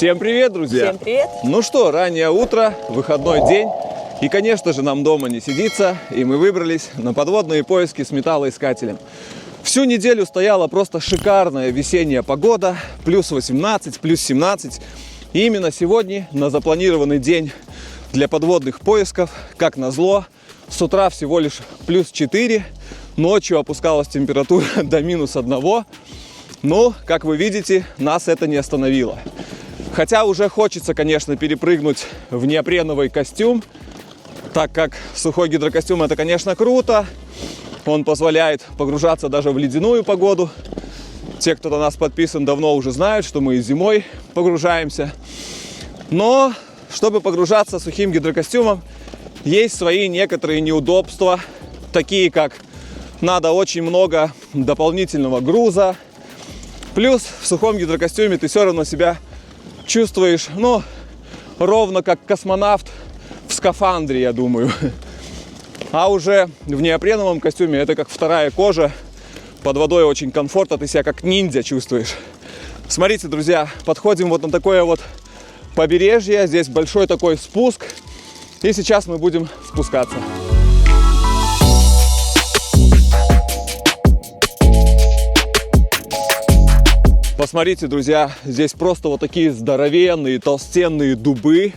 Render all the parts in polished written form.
Всем привет, друзья! Всем привет! Ну что, раннее утро, выходной день. И, конечно же, нам дома не сидится. И мы выбрались на подводные поиски с металлоискателем. Всю неделю стояла просто шикарная весенняя погода. Плюс 18, плюс 17. И именно сегодня, на запланированный день для подводных поисков, как назло, с утра всего лишь плюс 4. Ночью опускалась температура до минус 1. Но, как вы видите, нас это не остановило. Хотя уже хочется, конечно, перепрыгнуть в неопреновый костюм, так как сухой гидрокостюм это, конечно, круто. Он позволяет погружаться даже в ледяную погоду. Те, кто на нас подписан, давно уже знают, что мы и зимой погружаемся. Но, чтобы погружаться сухим гидрокостюмом, есть свои некоторые неудобства, такие как надо очень много дополнительного груза. Плюс в сухом гидрокостюме ты все равно себя чувствуешь, ровно как космонавт в скафандре, я думаю. А уже в неопреновом костюме это как вторая кожа. Под водой очень комфортно, ты себя как ниндзя чувствуешь. Смотрите, друзья, подходим вот на такое вот побережье. Здесь большой такой спуск. И сейчас мы будем спускаться. Посмотрите, друзья, здесь просто вот такие здоровенные, толстенные дубы.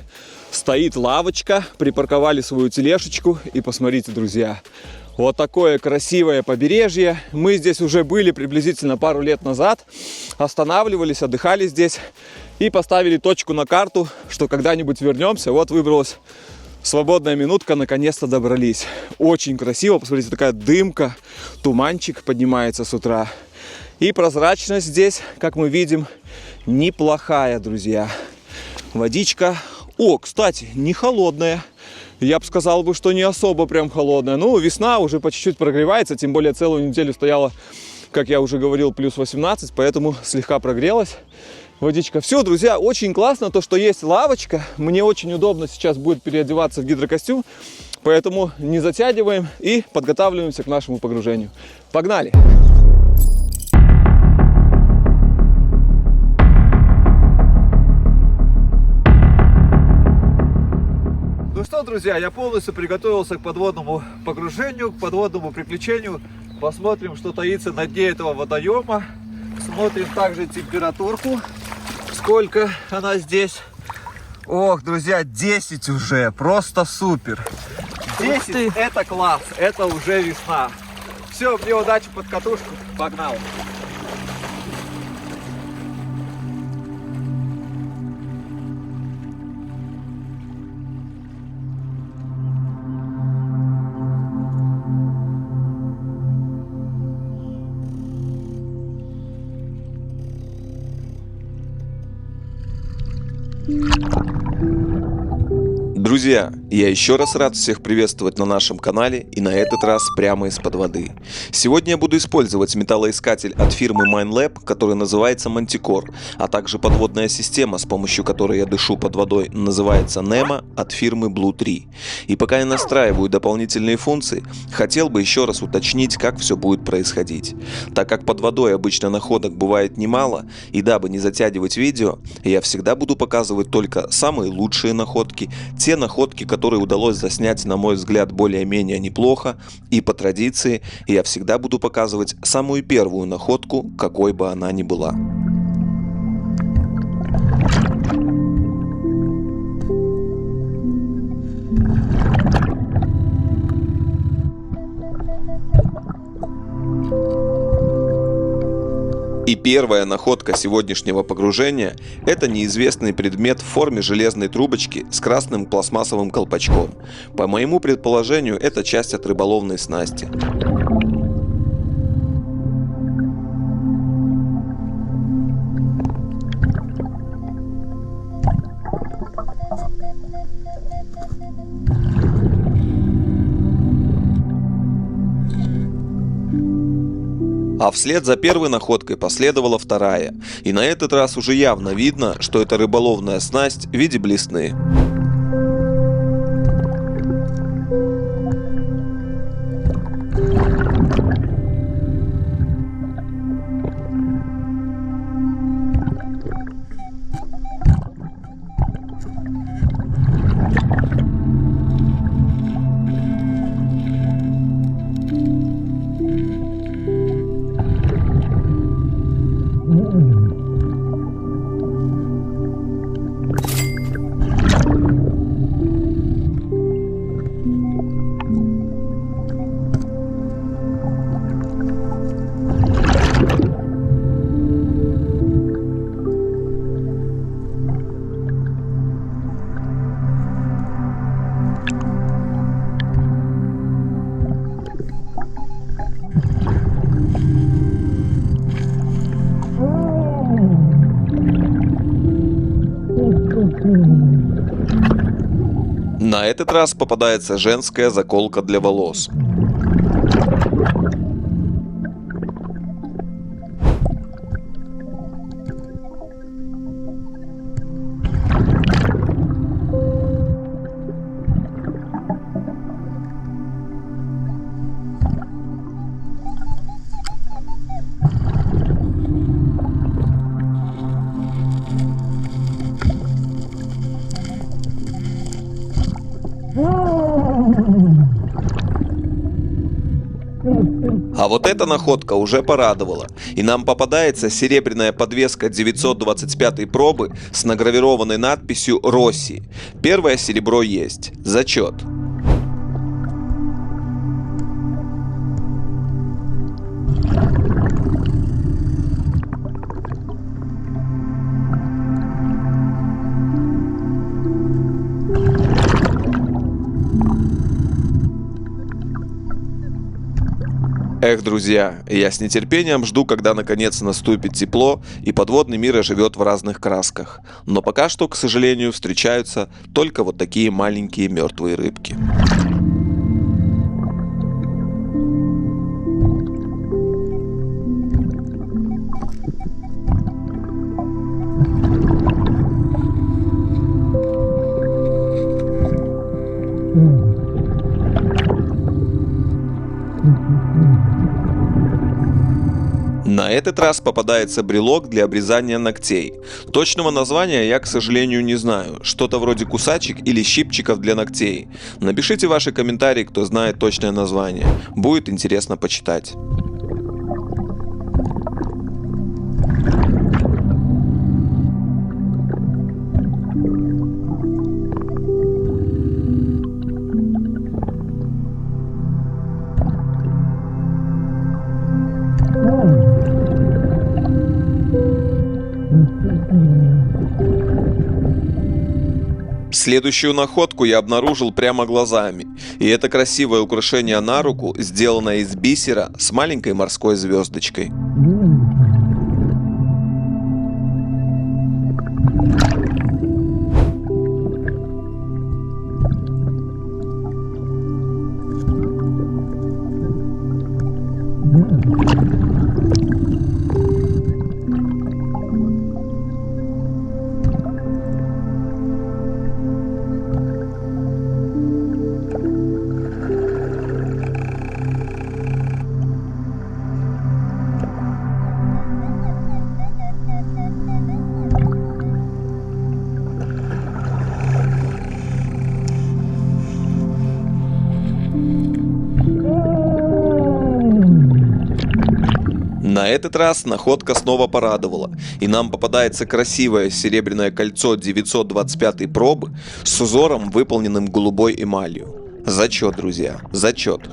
Стоит лавочка, припарковали свою тележечку. И посмотрите, друзья, вот такое красивое побережье. Мы здесь уже были приблизительно пару лет назад. Останавливались, отдыхали здесь. И поставили точку на карту, что когда-нибудь вернемся. Вот выбралась свободная минутка, наконец-то добрались. Очень красиво, посмотрите, такая дымка, туманчик поднимается с утра. И прозрачность здесь, как мы видим, неплохая, друзья. Водичка, кстати, не холодная. Я бы сказал, что не особо прям холодная. Весна уже по чуть-чуть прогревается, тем более целую неделю стояла, как я уже говорил, плюс 18, поэтому слегка прогрелась водичка. Все, друзья, очень классно то, что есть лавочка. Мне очень удобно сейчас будет переодеваться в гидрокостюм, поэтому не затягиваем и подготавливаемся к нашему погружению. Погнали! Ну что, друзья, я полностью приготовился к подводному погружению, к подводному приключению. Посмотрим, что таится на дне этого водоема. Смотрим также температурку, сколько она здесь. Ох, друзья, 10 уже, просто супер. 10 это класс, это уже весна. Все, мне удачи под катушку, погнал. Друзья, я еще раз рад всех приветствовать на нашем канале, и на этот раз прямо из-под воды. Сегодня я буду использовать металлоискатель от фирмы Minelab, который называется Manticore, а также подводная система, с помощью которой я дышу под водой, называется Nemo от фирмы Blue 3. И пока я настраиваю дополнительные функции, хотел бы еще раз уточнить, как все будет происходить. Так как под водой обычно находок бывает немало, и дабы не затягивать видео, я всегда буду показывать только самые лучшие находки, те находки, которые удалось заснять, на мой взгляд, более-менее неплохо, и по традиции я всегда буду показывать самую первую находку, какой бы она ни была. И первая находка сегодняшнего погружения – это неизвестный предмет в форме железной трубочки с красным пластмассовым колпачком. По моему предположению, это часть от рыболовной снасти. А вслед за первой находкой последовала вторая. И на этот раз уже явно видно, что это рыболовная снасть в виде блесны. На этот раз попадается женская заколка для волос. А вот эта находка уже порадовала, и нам попадается серебряная подвеска 925 пробы с награвированной надписью «Росси». Первое серебро есть. Зачет. Эх, друзья, я с нетерпением жду, когда наконец наступит тепло и подводный мир оживет в разных красках. Но пока что, к сожалению, встречаются только вот такие маленькие мертвые рыбки. На этот раз попадается брелок для обрезания ногтей. Точного названия я, к сожалению, не знаю. Что-то вроде кусачек или щипчиков для ногтей. Напишите ваши комментарии, кто знает точное название. Будет интересно почитать. Следующую находку я обнаружил прямо глазами. И это красивое украшение на руку, сделанное из бисера с маленькой морской звездочкой. На этот раз находка снова порадовала, и нам попадается красивое серебряное кольцо 925 пробы с узором, выполненным голубой эмалью. Зачет, друзья, зачет.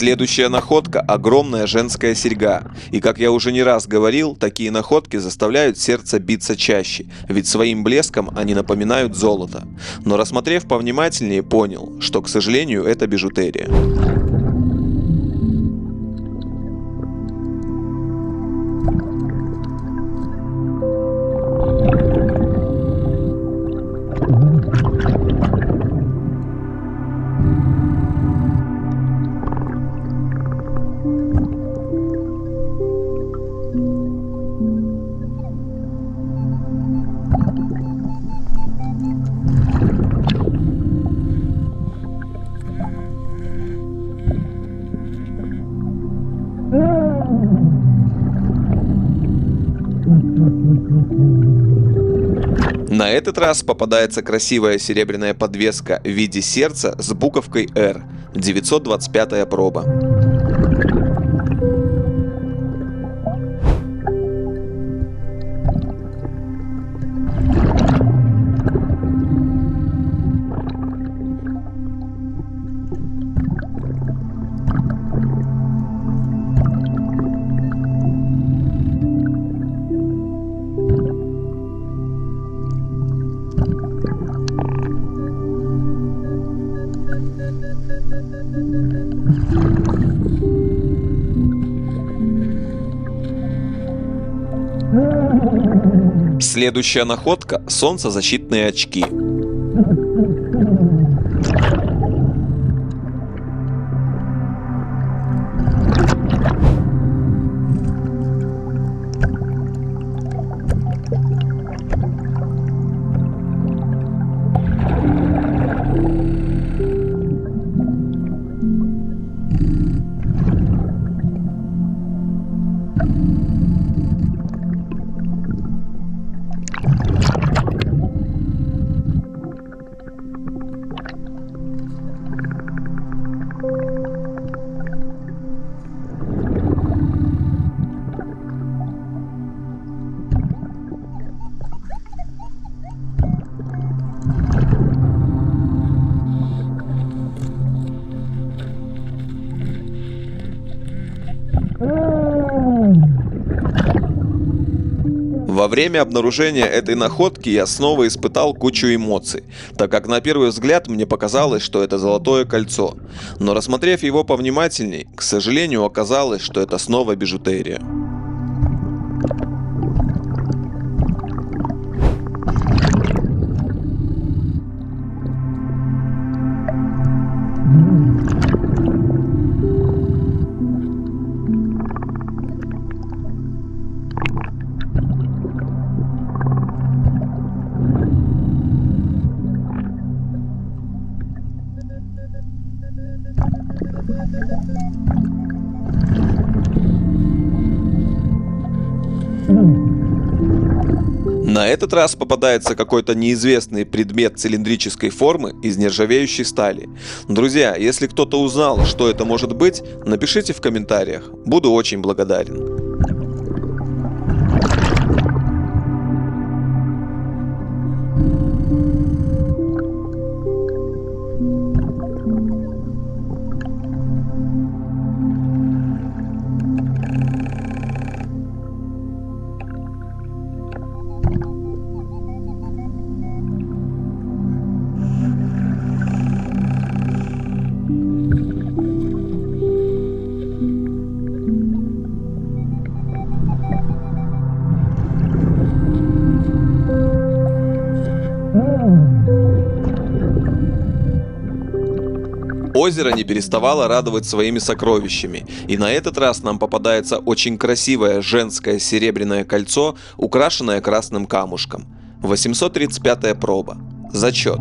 Следующая находка – огромная женская серьга. И как я уже не раз говорил, такие находки заставляют сердце биться чаще, ведь своим блеском они напоминают золото. Но рассмотрев повнимательнее, понял, что, к сожалению, это бижутерия. На этот раз попадается красивая серебряная подвеска в виде сердца с буковкой R, 925 проба. Следующая находка – солнцезащитные очки. Во время обнаружения этой находки я снова испытал кучу эмоций, так как на первый взгляд мне показалось, что это золотое кольцо, но рассмотрев его повнимательней, к сожалению, оказалось, что это снова бижутерия. На этот раз попадается какой-то неизвестный предмет цилиндрической формы из нержавеющей стали. Друзья, если кто-то узнал, что это может быть, напишите в комментариях. Буду очень благодарен. Озеро не переставало радовать своими сокровищами, и на этот раз нам попадается очень красивое женское серебряное кольцо, украшенное красным камушком. 835 проба. Зачет.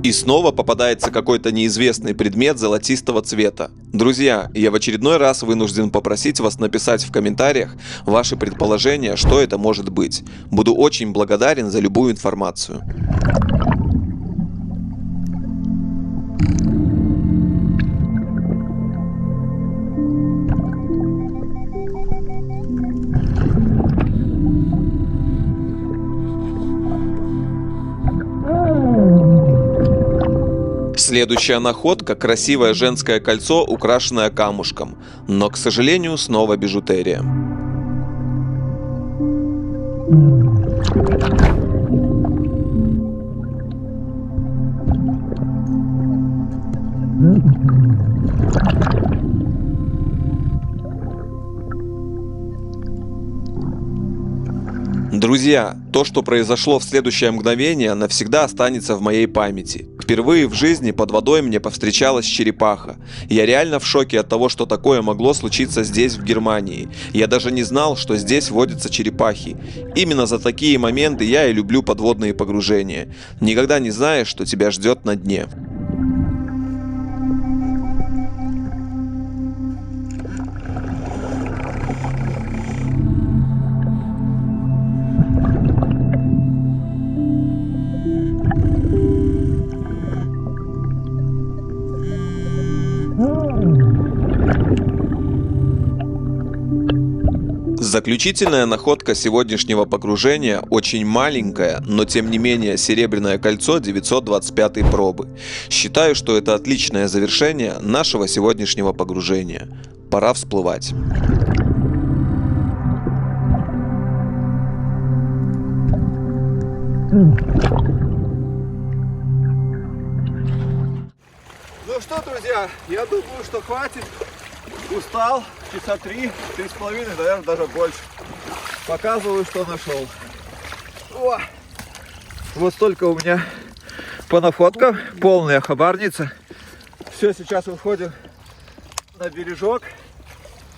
И снова попадается какой-то неизвестный предмет золотистого цвета. Друзья, я в очередной раз вынужден попросить вас написать в комментариях ваши предположения, что это может быть. Буду очень благодарен за любую информацию. Следующая находка – красивое женское кольцо, украшенное камушком. Но, к сожалению, снова бижутерия. Друзья, то, что произошло в следующее мгновение, навсегда останется в моей памяти. Впервые в жизни под водой мне повстречалась черепаха. Я реально в шоке от того, что такое могло случиться здесь, в Германии. Я даже не знал, что здесь водятся черепахи. Именно за такие моменты я и люблю подводные погружения. Никогда не знаешь, что тебя ждет на дне. Заключительная находка сегодняшнего погружения очень маленькая, но тем не менее серебряное кольцо 925 пробы. Считаю, что это отличное завершение нашего сегодняшнего погружения. Пора всплывать. Ну что, друзья, я думаю, что хватит. Устал, часа 3,5, наверное, даже больше. Показываю, что нашел. О! Вот столько у меня по находкам, полная хабарница. Все, сейчас выходим на бережок,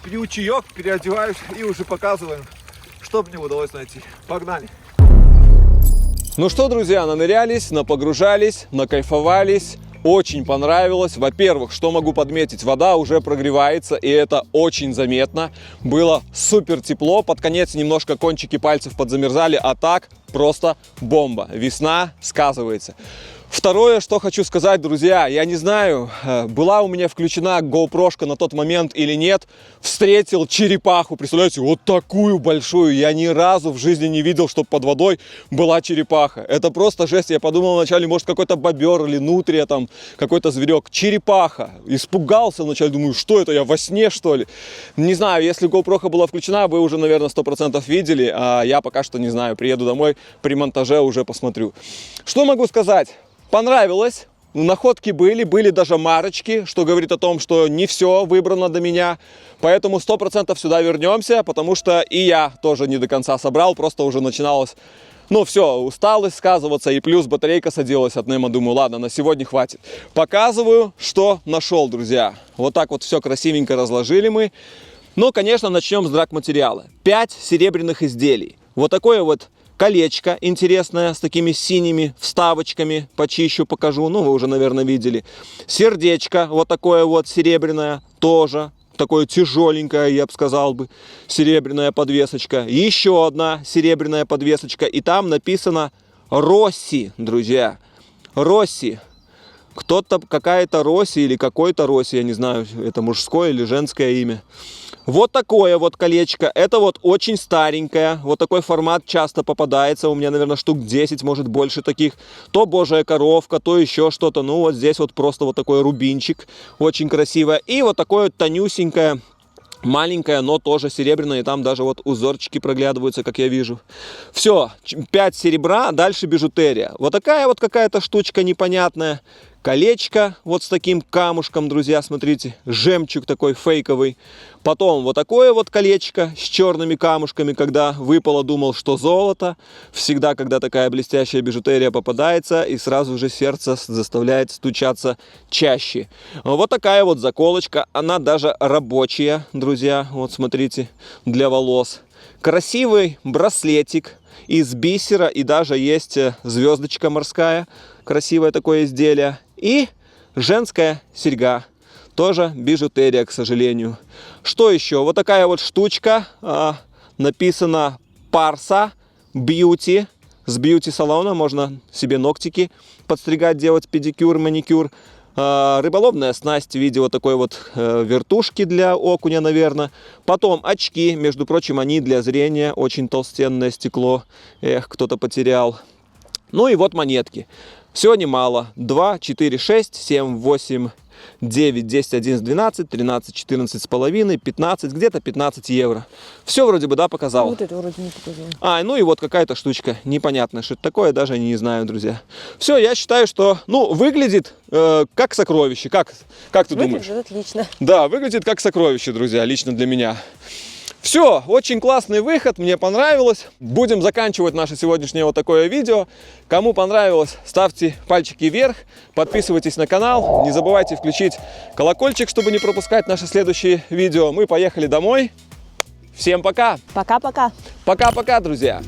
пью чаек, переодеваюсь и уже показываем, что мне удалось найти. Погнали! Ну что, друзья, нанырялись, напогружались, накайфовались. Очень понравилось. Во-первых, что могу подметить, вода уже прогревается, и это очень заметно. Было супер тепло, под конец немножко кончики пальцев подзамерзали, а так просто бомба. Весна сказывается. Второе, что хочу сказать, друзья, я не знаю, была у меня включена GoPro-шка на тот момент или нет, встретил черепаху, представляете, вот такую большую, я ни разу в жизни не видел, чтобы под водой была черепаха. Это просто жесть, я подумал вначале, может какой-то бобер или нутрия, там какой-то зверек, черепаха, испугался вначале, думаю, что это, я во сне что ли? Не знаю, если GoPro была включена, вы уже, наверное, 100% видели, а я пока что не знаю, приеду домой, при монтаже уже посмотрю. Что могу сказать? Понравилось, находки были даже марочки, что говорит о том, что не все выбрано до меня, поэтому 100% сюда вернемся, потому что и я тоже не до конца собрал, просто уже начиналось, ну все, усталость сказываться, и плюс батарейка садилась от Немо, думаю, ладно, на сегодня хватит. Показываю, что нашел, друзья. Вот так вот все красивенько разложили мы. Но, конечно, начнем с драгматериала. 5 серебряных изделий. Вот такое вот колечко интересное с такими синими вставочками, почищу, покажу, ну вы уже, наверное, видели. Сердечко вот такое вот серебряное, тоже такое тяжеленькое, я бы сказал бы, серебряная подвесочка. Еще одна серебряная подвесочка, и там написано Росси, друзья, Росси. Кто-то, какая-то Росси или какой-то Росси, я не знаю, это мужское или женское имя. Вот такое вот колечко, это вот очень старенькое, вот такой формат часто попадается, у меня, наверное, штук 10, может больше таких. То божья коровка, то еще что-то, ну вот здесь вот просто вот такой рубинчик, очень красивое. И вот такое вот тонюсенькое, маленькая, но тоже серебряная, и там даже вот узорчики проглядываются, как я вижу. Все, 5 серебра, дальше бижутерия. Вот такая вот какая-то штучка непонятная. Колечко вот с таким камушком, друзья, смотрите, жемчуг такой фейковый. Потом вот такое вот колечко с черными камушками, когда выпало, думал, что золото. Всегда, когда такая блестящая бижутерия попадается, и сразу же сердце заставляет стучаться чаще. Вот такая вот заколочка, она даже рабочая, друзья, вот смотрите, для волос. красивый браслетик из бисера, и даже есть звездочка морская, красивое такое изделие, и женская серьга, тоже бижутерия, к сожалению. Что еще? Вот такая вот штучка, написано Парса Бьюти. С бьюти-салона можно себе ногтики подстригать, делать педикюр, маникюр. Рыболовная снасть в виде вот такой вот вертушки для окуня, наверное. Потом очки, между прочим, они для зрения, очень толстенное стекло. Эх, кто-то потерял. Ну и вот монетки. Сегодня мало. 2, 4, 6, 7, 8, 9, 10, 11, 12, 13, 14 с половиной, 15, где-то 15 евро. Все вроде бы, да, показал? Вот это вроде не показал. Ну и вот какая-то штучка. Непонятно, что это такое, даже не знаю, друзья. Все, я считаю, что, выглядит как сокровище. Как ты думаешь? Выглядит отлично. Да, выглядит как сокровище, друзья, лично для меня. Все, очень классный выход, мне понравилось. Будем заканчивать наше сегодняшнее вот такое видео. Кому понравилось, ставьте пальчики вверх, подписывайтесь на канал. Не забывайте включить колокольчик, чтобы не пропускать наши следующие видео. Мы поехали домой. Всем пока! Пока-пока. Пока-пока, друзья!